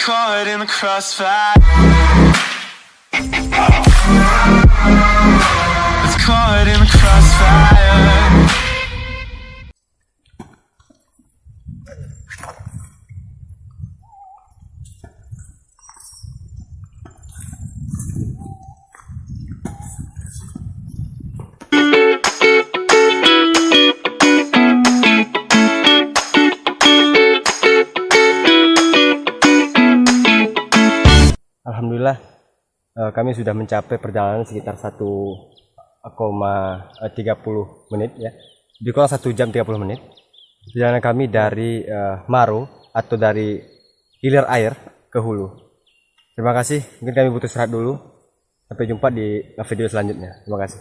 caught in the crossfire. It's caught in the crossfire. Alhamdulillah kami sudah mencapai perjalanan sekitar 1,30 menit ya, lebih kurang 1 jam 30 menit perjalanan kami dari Maro atau dari hilir air ke hulu. Terima kasih, mungkin kami butuh istirahat dulu. Sampai jumpa di video selanjutnya. Terima kasih.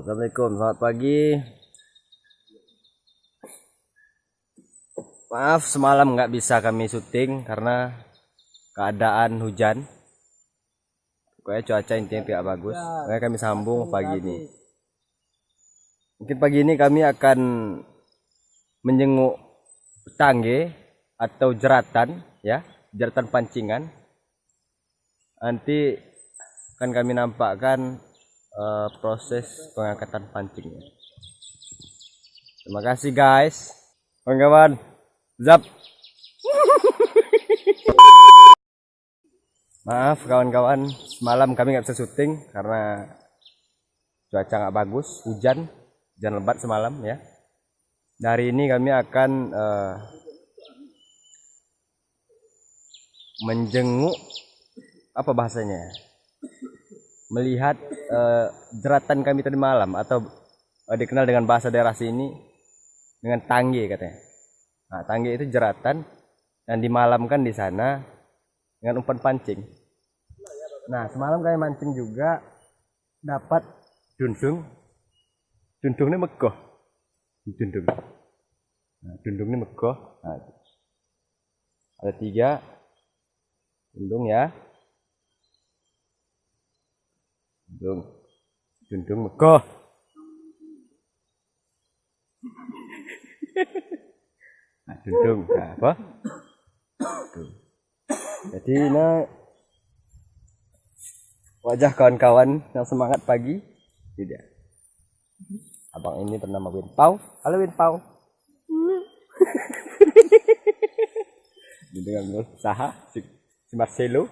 Assalamualaikum, selamat pagi. Maaf semalam nggak bisa kami syuting karena keadaan hujan. Pokoknya cuaca intinya tidak bagus. Makanya kami sambung pagi ini. Mungkin pagi ini kami akan menjenguk tangge atau jeratan ya, jeratan pancingan. Nanti akan kami nampakkan proses pengangkatan pancingnya. Terima kasih guys, kawan-kawan. Zap. Maaf kawan-kawan, semalam kami nggak bisa syuting karena cuaca nggak bagus, hujan lebat semalam ya. Hari ini kami akan menjenguk, apa bahasanya, melihat jeratan kami tadi malam, atau dikenal dengan bahasa daerah sini dengan tangge katanya. Nah, tangge itu jeratan dan dimalamkan di sana dengan umpan pancing. Nah, semalam kami mancing juga dapat dundung. Dundung ini megoh. Dundung. Nah, dundung ini megoh. Nah, ada 3 dundung ya. Dundung megoh. Nah, dundung. Nah, apa? Jadi ini wajah kawan-kawan yang semangat pagi. Tidak. Abang ini bernama Winpau. Halo Winpau. Dengan usaha si Marcelo.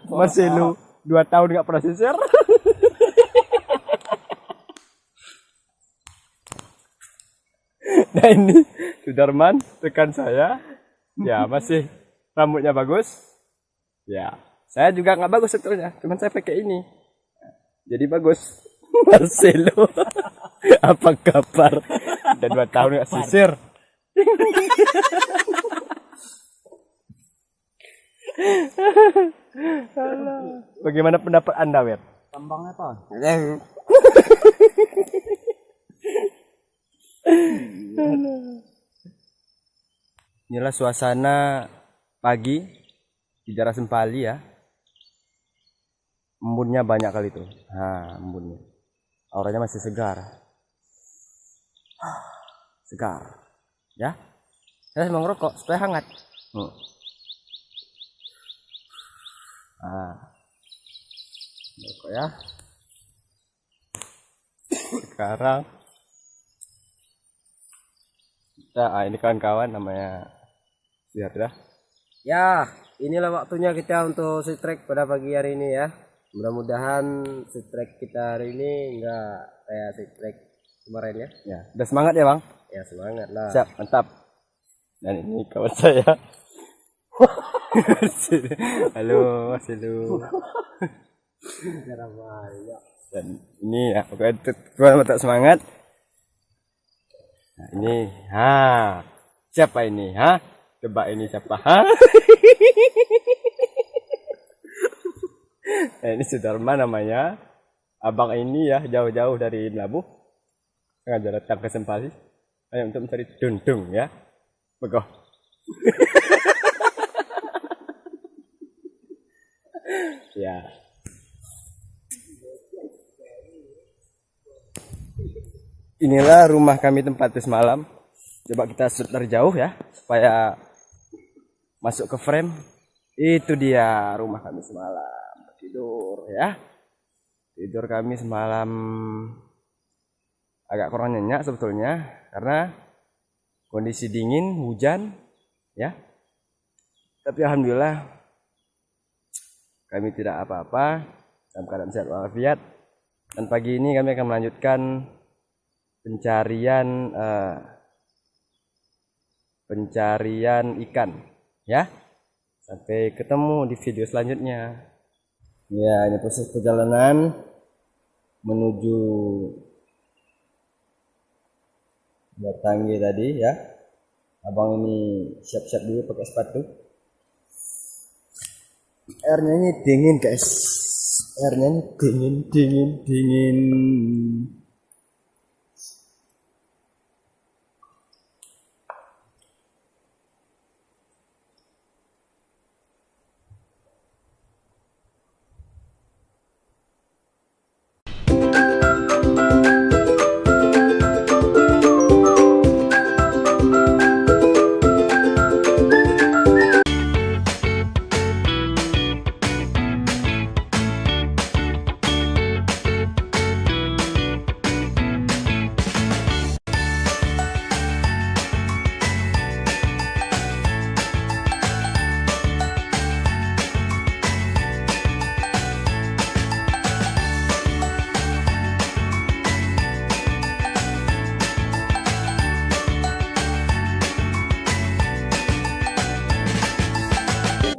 Marcelo 2 tahun nggak pernah sisir. Nah ini Sudarman rekan saya ya, masih rambutnya bagus ya. Saya juga nggak bagus sebetulnya, cuman saya pakai ini jadi bagus. Marcelo apa kabar? Udah 2 tahun nggak sisir. Bagaimana pendapat Anda, Wer? Tambangnya apa? Inilah suasana pagi di daerah Sempali ya. Embunnya banyak kali tuh. Nah, embunnya. Auranya masih segar. Segar. Ya. Saya mau ngerokok supaya hangat. Ngerokok ya. Sekarang kita, ini kawan-kawan namanya Siatra. Ya, inilah waktunya kita untuk strike pada pagi hari ini ya. Mudah-mudahan strike kita hari ini enggak kayak strike kemarin ya. Ya, udah semangat ya bang? Ya semangat lah. Siap, mantap. Dan ini kawan saya. Halo, halo. Dan ini ya, pokoknya tetap semangat. Nah, ini, siapa ini? Coba ini siapa? Nah, ini Sudarman namanya. Abang ini ya jauh-jauh dari Labuh sengaja datang ke Sempali hanya untuk mencari dundung ya. Begoh. Ya. Inilah rumah kami tempatnya semalam. Coba kita shoot dari jauh ya, supaya masuk ke frame. Itu dia rumah kami semalam. Tidur ya. Tidur kami semalam agak kurang nyenyak sebetulnya, karena kondisi dingin, hujan ya. Tapi alhamdulillah kami tidak apa-apa, dalam keadaan sehat walafiat. Dan pagi ini kami akan melanjutkan pencarian ikan ya. Sampai ketemu di video selanjutnya. Ya, ini proses perjalanan menuju Tangge tadi ya. Abang ini siap-siap dulu pakai sepatu. Airnya ini dingin guys. Airnya ini dingin.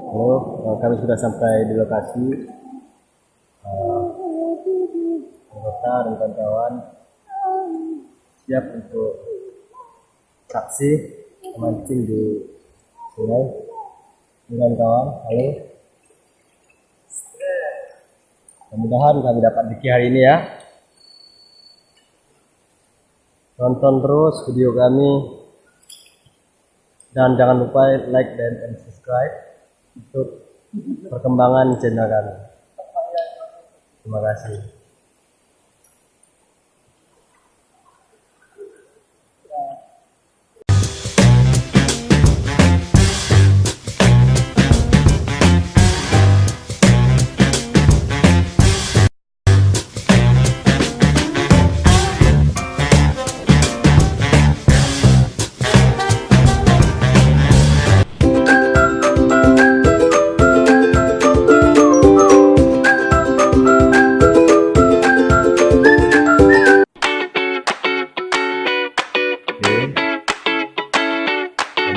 Halo, kami sudah sampai di lokasi. Anggota dan kawan-kawan siap untuk aksi memancing di sungai. Kawan-kawan, halo. Mudah-mudahan kami dapat rezeki hari ini ya. Tonton terus video kami dan jangan lupa like dan subscribe untuk perkembangan channel kami. Terima kasih.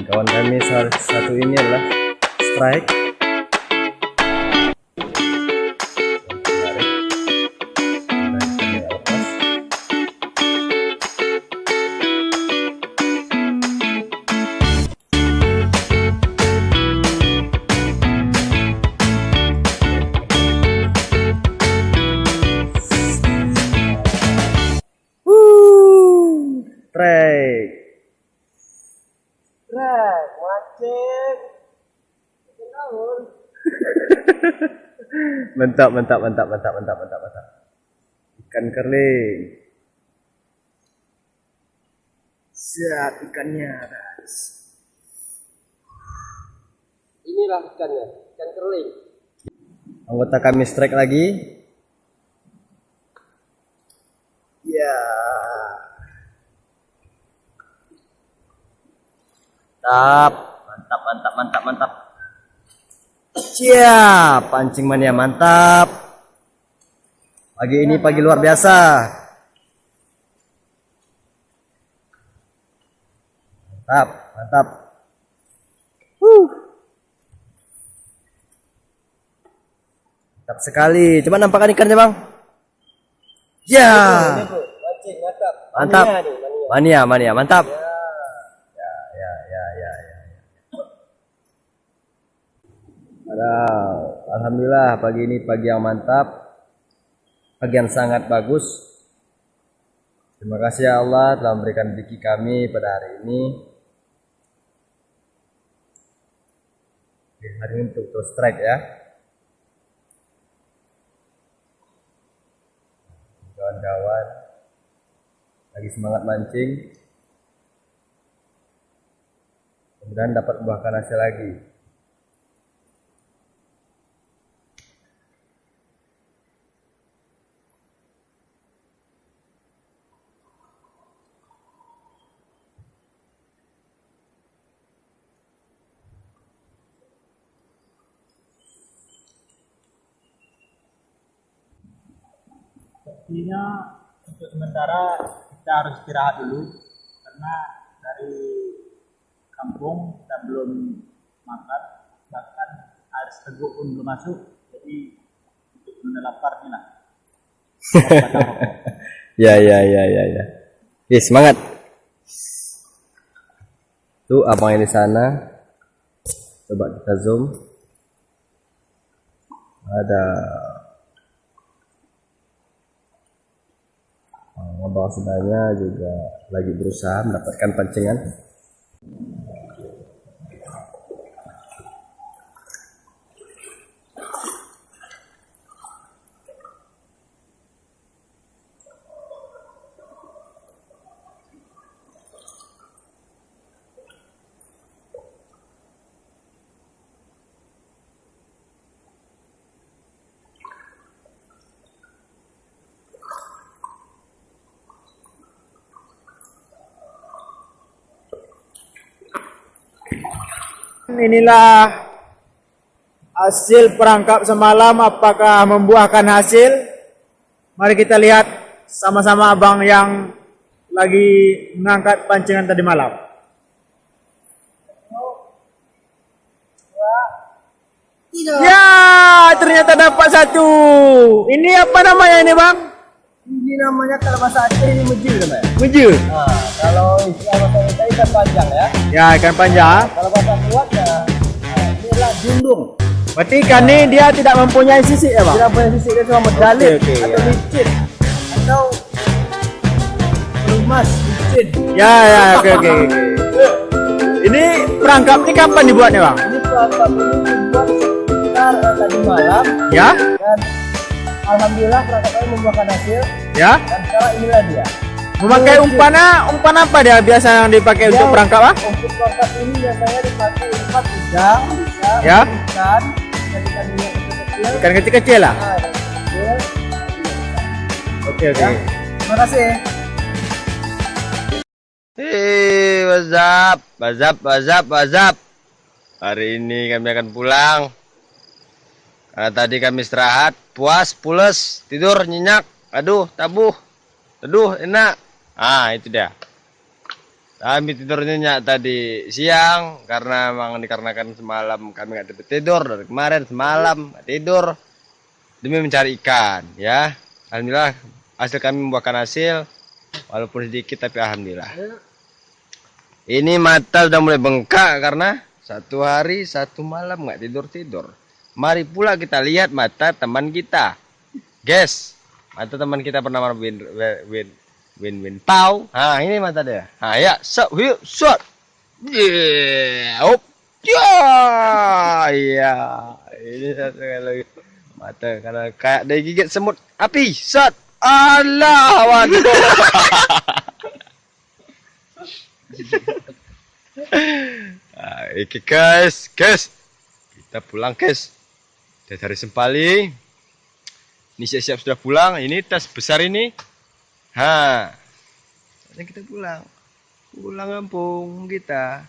Kawan kami satu ini adalah strike. Strike. Mancing. Mantap. Ikan kerling. Siap ikannya, guys. Inilah ikannya, ikan kerling. Anggota kami strike lagi. Ya. Mantap. Siap, pancing mania mantap. Pagi ini pagi luar biasa. Mantap. Mantap sekali. Coba nampakkan ikannya, Bang. Ya. Mancing, mantap. Mantap. Mania, mantap. Ya. Alhamdulillah pagi ini pagi yang mantap, pagi yang sangat bagus. Terima kasih ya Allah telah memberikan rezeki kami pada hari ini. Oke, hari ini untuk terus strike ya. Kawan-kawan lagi semangat mancing. Kemudian dapat buahkan hasil lagi. Sepertinya untuk sementara kita harus istirahat dulu karena dari kampung kita belum makan, bahkan air seteguk pun belum masuk, jadi untuk menunda lapar nih lah. Ya. Oke, semangat. Tuh abang yang di sana. Coba kita zoom. Ada abang sebelahnya juga lagi berusaha mendapatkan pancingan. Inilah hasil perangkap semalam, apakah membuahkan hasil? Mari kita lihat sama-sama abang yang lagi mengangkat pancingan tadi malam. Ya, ternyata dapat satu. Ini apa namanya ini bang? Ini namanya kalau bahasa Aceh ini mejil namanya. Mejil. Nah, kalau istilah bahasa kita ikan panjang ya. Ya, ikan panjang. Kalau bahasa kuatnya inilah jundung. Berarti ikan ini dia tidak mempunyai sisik ya bang? Tidak punya sisik, dia cuma medalip Oke, atau ya. licin atau emas licin. Ya, oke. Ini perangkap ini kapan dibuatnya bang? Ini perangkap ini dibuat sekitar tadi malam Ya, dan alhamdulillah perangkap ini membuahkan hasil ya. dan sekarang inilah dia. Memakai umpan apa dia biasa yang dipakai untuk perangkap ah? Untuk perangkap ini biasanya dipakai umpan udang, Ya. ikan ini kecil-kecil. Ikan kecil-kecil lah. Nah, ikan kecil. Oke. Terima kasih. What's up. Hari ini kami akan pulang. Karena tadi kami istirahat, puas, pules, tidur, nyenyak. Aduh, tabuh. Aduh, enak. Ah, itu dia. Kami tidur nyenyak tadi siang karena memang dikarenakan semalam kami nggak dapat tidur dari kemarin semalam nggak tidur demi mencari ikan ya. Alhamdulillah hasil kami membuahkan hasil walaupun sedikit tapi alhamdulillah. Ini mata udah mulai bengkak karena satu hari satu malam nggak tidur. Mari pula kita lihat mata teman kita. Guys, mata teman kita bernama Win Pau. Ah, ini mata dia. Ah, ya, shot. Yeah. Op. Ya. Ini satu kali lagi. Mata karena kayak dia gigit semut api. Shot. Allah, waduh. Oke guys. Kita pulang guys. Dari Sempali. Ini siap-siap sudah pulang. Ini tas besar ini. Sekarang kita pulang kampung kita.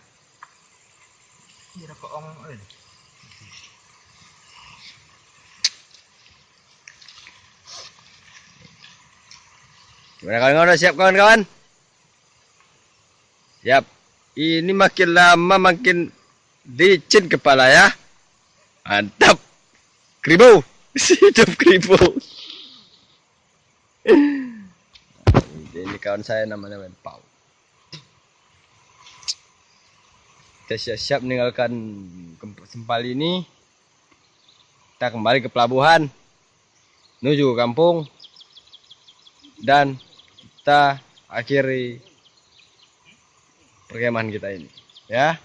Gimana kawan-kawan, udah siap kawan-kawan? Siap. Ini makin lama makin licin kepala ya. Mantap. Kribo. Hidup kribo. Ini kawan saya namanya Pau. Kita siap-siap meninggalkan Sempali ini. Kita kembali ke pelabuhan, menuju ke kampung, dan kita akhiri perkemahan kita ini. Ya,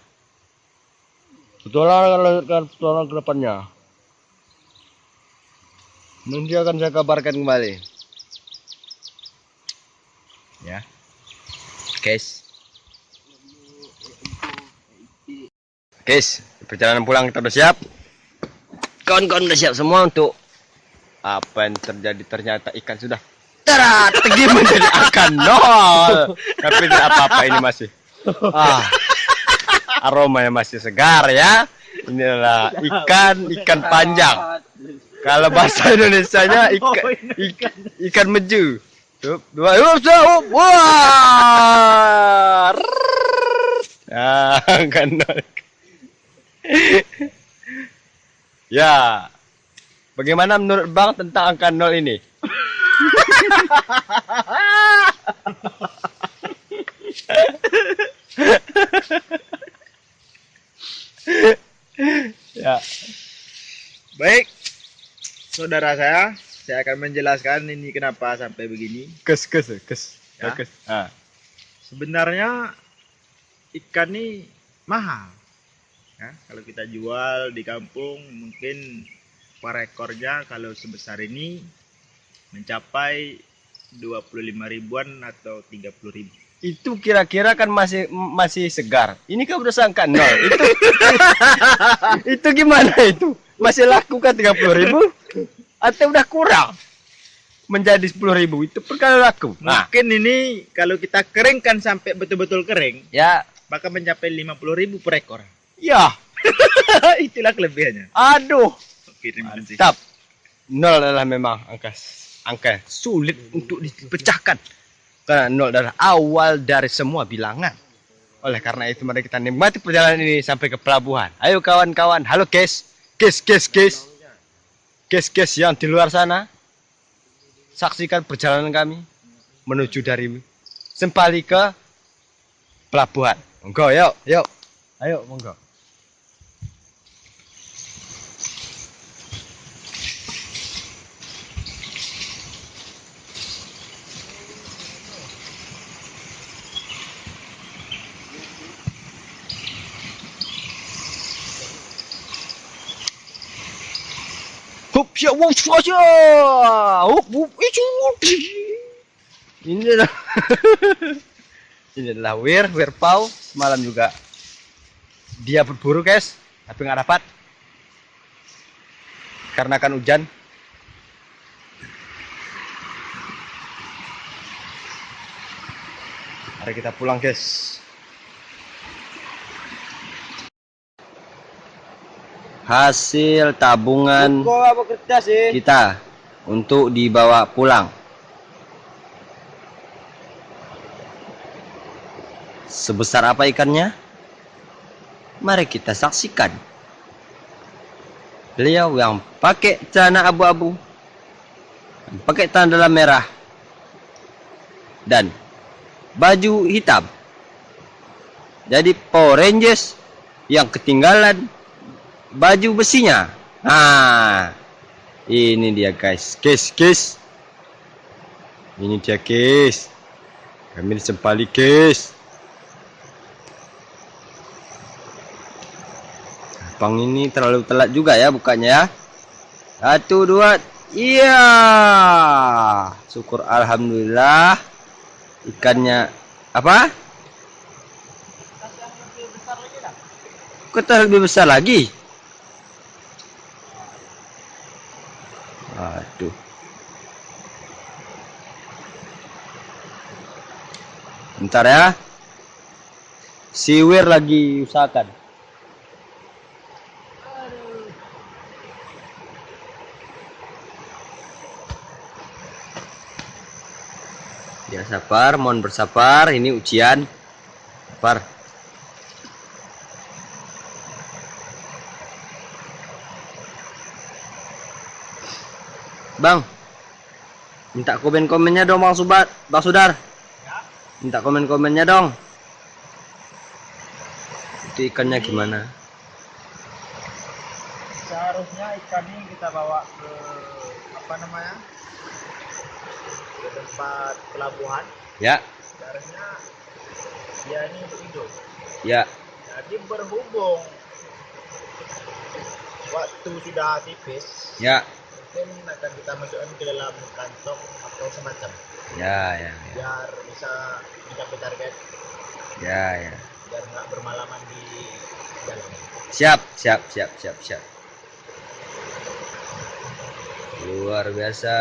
petualangan ke depannya. Nanti akan saya kabarkan kembali. Ya. Guys. Guys, perjalanan pulang kita udah siap. Kawan-kawan udah siap semua untuk apa yang terjadi. Ternyata ikan sudah pergi menjadi akan nol. Tapi tidak apa-apa, ini masih aromanya masih segar ya. Inilah ikan panjang. Kalau bahasa Indonesianya ikan meju. Tuh, dua, wah. Akan nol. Ya, bagaimana menurut Bang tentang angka nol ini? Ya, Baik, saudara saya akan menjelaskan ini kenapa sampai begini. kes. Ya. Ah, Sebenarnya ikan ini mahal. Ya, kalau kita jual di kampung mungkin per ekornya kalau sebesar ini mencapai 25 ribuan atau 30 ribu. itu kira-kira kan masih segar. Ini kan udah angka nol. Itu gimana itu? Masih laku kan 30.000 atau udah kurang menjadi 10.000? Itu perkara laku. Nah, Mungkin ini kalau kita keringkan sampai betul-betul kering, ya, maka mencapai 50 ribu per ekor. ya, Itulah kelebihannya. aduh, Oke, terima kasih. mantap. Nol adalah memang angka sulit untuk dipecahkan. Karena nol adalah awal dari semua bilangan. Oleh karena itu mari kita nikmati perjalanan ini sampai ke pelabuhan. Ayo kawan-kawan, halo guys. Guys yang di luar sana. Saksikan perjalanan kami menuju dari Sempali ke pelabuhan. Monggo, yuk. Ayo, monggo. Hup, ya, wup, aja. Hup, itu. Ini adalah ini adalah wir pau. Semalam juga dia berburu, guys, tapi nggak dapat karena kan hujan. Mari kita pulang, guys. Hasil tabungan kita untuk dibawa pulang. Sebesar apa ikannya? Mari kita saksikan. Beliau yang pakai celana abu-abu, pakai tanda merah, dan baju hitam. Jadi Power Rangers yang ketinggalan baju besinya. Nah, ini dia guys. Ini dia guys. Kami di Sempali guys. Bang ini terlalu telat juga ya bukanya ya. 1, 2, iya. Syukur alhamdulillah. Ikannya apa? Kota lebih besar lagi. Aduh. Bentar ya. Siwir lagi usahakan. Ya sabar, mohon bersabar. Ini ujian. Sabar. Bang, minta komen-komennya dong Bang Sudar. Minta komen-komennya dong. Itu ikannya gimana? Seharusnya ikan ini kita bawa ke ke tempat pelabuhan. Ya, Seharusnya dia ini hidup. ya. Jadi berhubung waktu sudah tipis, Ya. mungkin akan kita masukkan ke dalam kantong atau semacam, Ya. biar bisa mencapai target, Ya. biar nggak bermalaman di jalan. Siap. Luar biasa.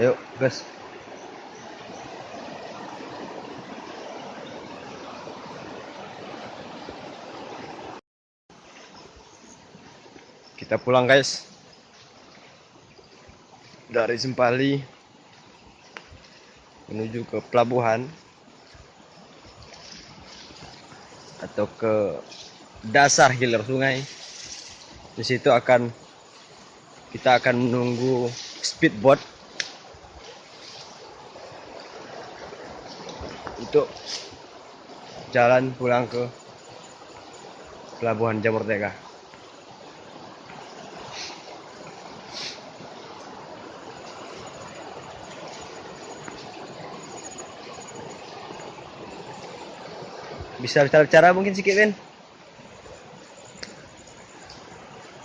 Ayo, gas. Kita pulang, guys. Dari Sempali menuju ke pelabuhan atau ke dasar hilir sungai. Di situ kita akan menunggu speedboat untuk jalan pulang ke pelabuhan Jamur Merdeka. Bisa bicara mungkin sedikit, Win.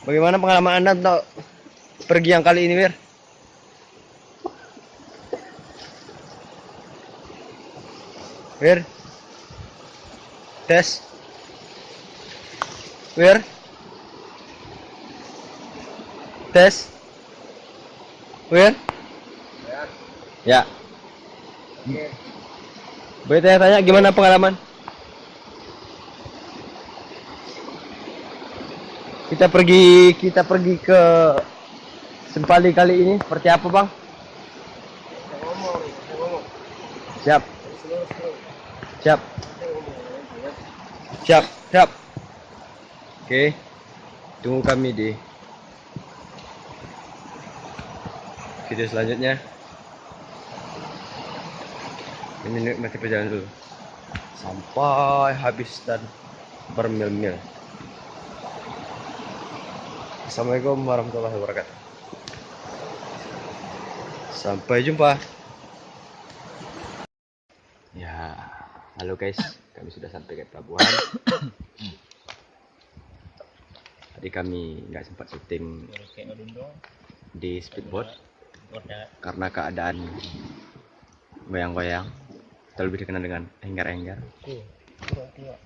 Bagaimana pengalaman Anda untuk pergi yang kali ini, Wir? Wir? Tes? Wir? Tes? Wir? Ya. Boleh tanya gimana pengalaman? Kita pergi ke Sempali kali ini seperti apa, Bang? Siap. Oke. Tunggu kami di video selanjutnya. Ini masih perjalanan dulu sampai habis dan bermil-mil. Assalamualaikum warahmatullahi wabarakatuh. Sampai jumpa. Ya, halo guys, kami sudah sampai ke pelabuhan. Tadi kami nggak sempat syuting di speedboat karena keadaan goyang-goyang, atau lebih dikenal dengan enggar-enggar. Kena tengok.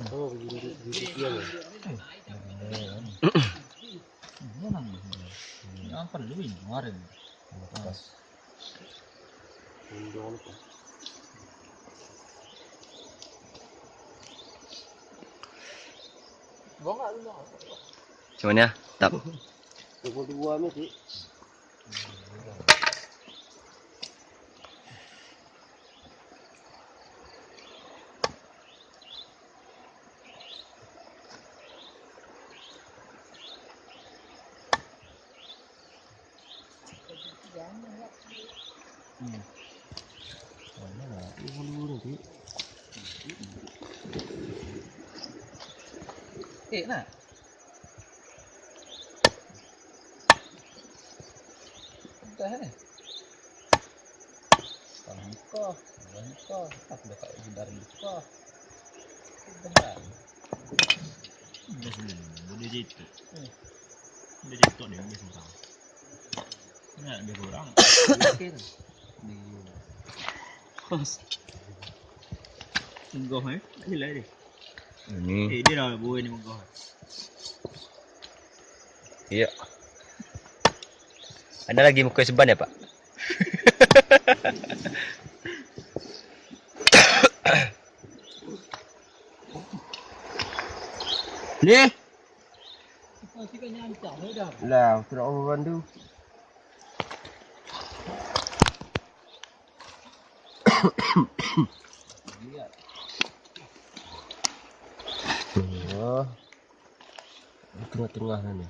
Oh, begini dia nih. Apa lu ini kemarin? Semuanya, tap. 22 nih sih. Nah. Udah nih. Kalau kok, tak udah kayak dari kok. Udah. Udah sebelum, udah gitu. Udah gitu deh, udah kurang. Nah, udah kurang. Oke tuh. Menggoh ya? Aja lah deh. Ini. Dia dah buat ni menggoh. Iya. Ada lagi muka seban ya, Pak? Nih. Lah, sudah orang bantu. Oh. Tengah-tengah ni.